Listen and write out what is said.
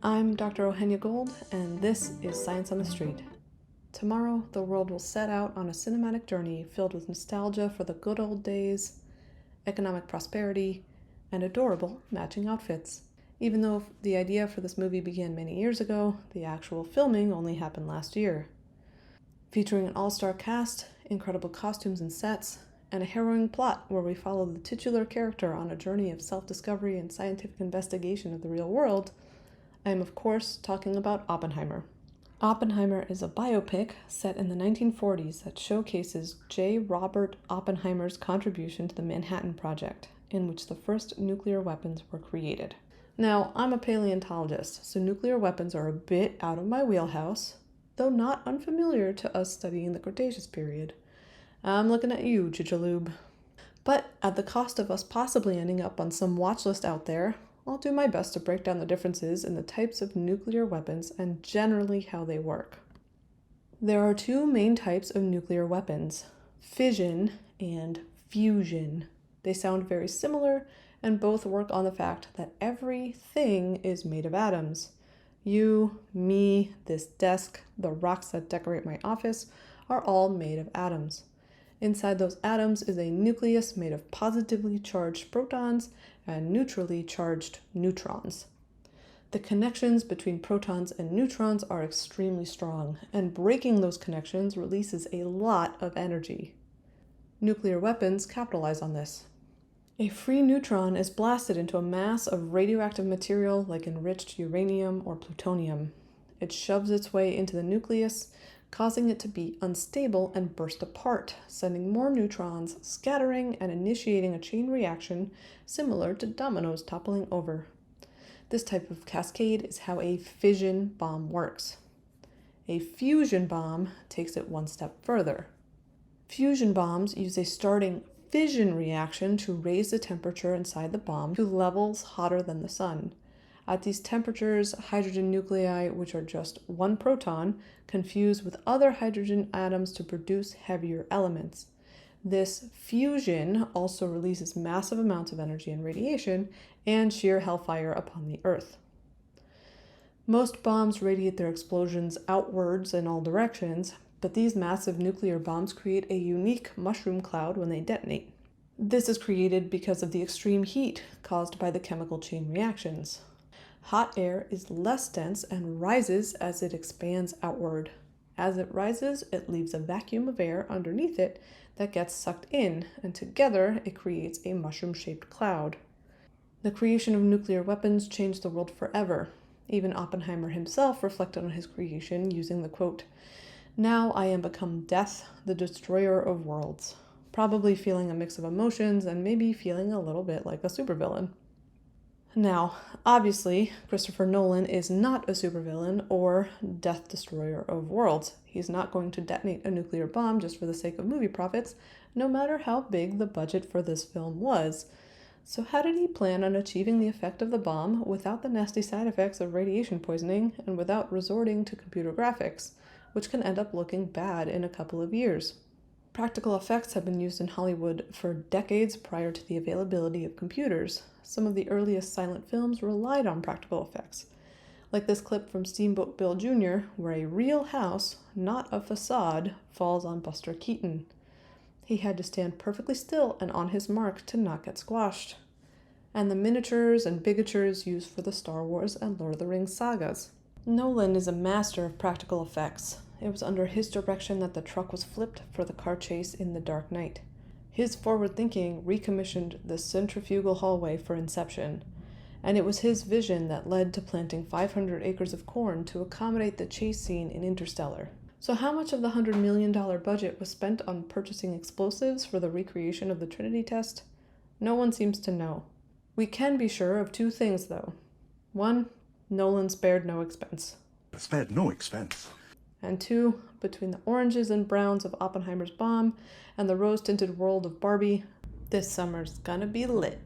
I'm Dr. Ohenia Gold, and this is Science on the Street. Tomorrow, the world will set out on a cinematic journey filled with nostalgia for the good old days, economic prosperity, and adorable matching outfits. Even though the idea for this movie began many years ago, the actual filming only happened last year. Featuring an all-star cast, incredible costumes and sets, and a harrowing plot where we follow the titular character on a journey of self-discovery and scientific investigation of the real world, I am of course talking about Oppenheimer. Oppenheimer is a biopic set in the 1940s that showcases J. Robert Oppenheimer's contribution to the Manhattan Project, in which the first nuclear weapons were created. Now, I'm a paleontologist, so nuclear weapons are a bit out of my wheelhouse, though not unfamiliar to us studying the Cretaceous period. I'm looking at you, Chichaloob. But at the cost of us possibly ending up on some watch list out there, I'll do my best to break down the differences in the types of nuclear weapons and generally how they work. There are two main types of nuclear weapons, fission and fusion. They sound very similar and both work on the fact that everything is made of atoms. You, me, this desk, the rocks that decorate my office are all made of atoms. Inside those atoms is a nucleus made of positively charged protons and neutrally charged neutrons. The connections between protons and neutrons are extremely strong, and breaking those connections releases a lot of energy. Nuclear weapons capitalize on this. A free neutron is blasted into a mass of radioactive material like enriched uranium or plutonium. It shoves its way into the nucleus, causing it to be unstable and burst apart, sending more neutrons, scattering and initiating a chain reaction similar to dominoes toppling over. This type of cascade is how a fission bomb works. A fusion bomb takes it one step further. Fusion bombs use a starting fission reaction to raise the temperature inside the bomb to levels hotter than the sun. At these temperatures, hydrogen nuclei, which are just one proton, confuse with other hydrogen atoms to produce heavier elements. This fusion also releases massive amounts of energy and radiation and sheer hellfire upon the Earth. Most bombs radiate their explosions outwards in all directions, but these massive nuclear bombs create a unique mushroom cloud when they detonate. This is created because of the extreme heat caused by the chemical chain reactions. Hot air is less dense and rises as it expands outward. As it rises, it leaves a vacuum of air underneath it that gets sucked in, and together it creates a mushroom-shaped cloud. The creation of nuclear weapons changed the world forever. Even Oppenheimer himself reflected on his creation using the quote, "Now I am become death, the destroyer of worlds," probably feeling a mix of emotions and maybe feeling a little bit like a supervillain. Now, obviously, Christopher Nolan is not a supervillain or death destroyer of worlds. He's not going to detonate a nuclear bomb just for the sake of movie profits, no matter how big the budget for this film was. So how did he plan on achieving the effect of the bomb without the nasty side effects of radiation poisoning and without resorting to computer graphics, which can end up looking bad in a couple of years? Practical effects have been used in Hollywood for decades prior to the availability of computers. Some of the earliest silent films relied on practical effects, like this clip from Steamboat Bill Jr., where a real house, not a facade, falls on Buster Keaton. He had to stand perfectly still and on his mark to not get squashed. And the miniatures and bigatures used for the Star Wars and Lord of the Rings sagas. Nolan is a master of practical effects. It was under his direction that the truck was flipped for the car chase in The Dark Knight. His forward thinking recommissioned the centrifugal hallway for Inception, and it was his vision that led to planting 500 acres of corn to accommodate the chase scene in Interstellar. So how much of the $100 million budget was spent on purchasing explosives for the recreation of the Trinity test? No one seems to know. We can be sure of two things, though. One, Nolan spared no expense. Spared no expense. And two, between the oranges and browns of Oppenheimer's bomb and the rose-tinted world of Barbie, this summer's gonna be lit.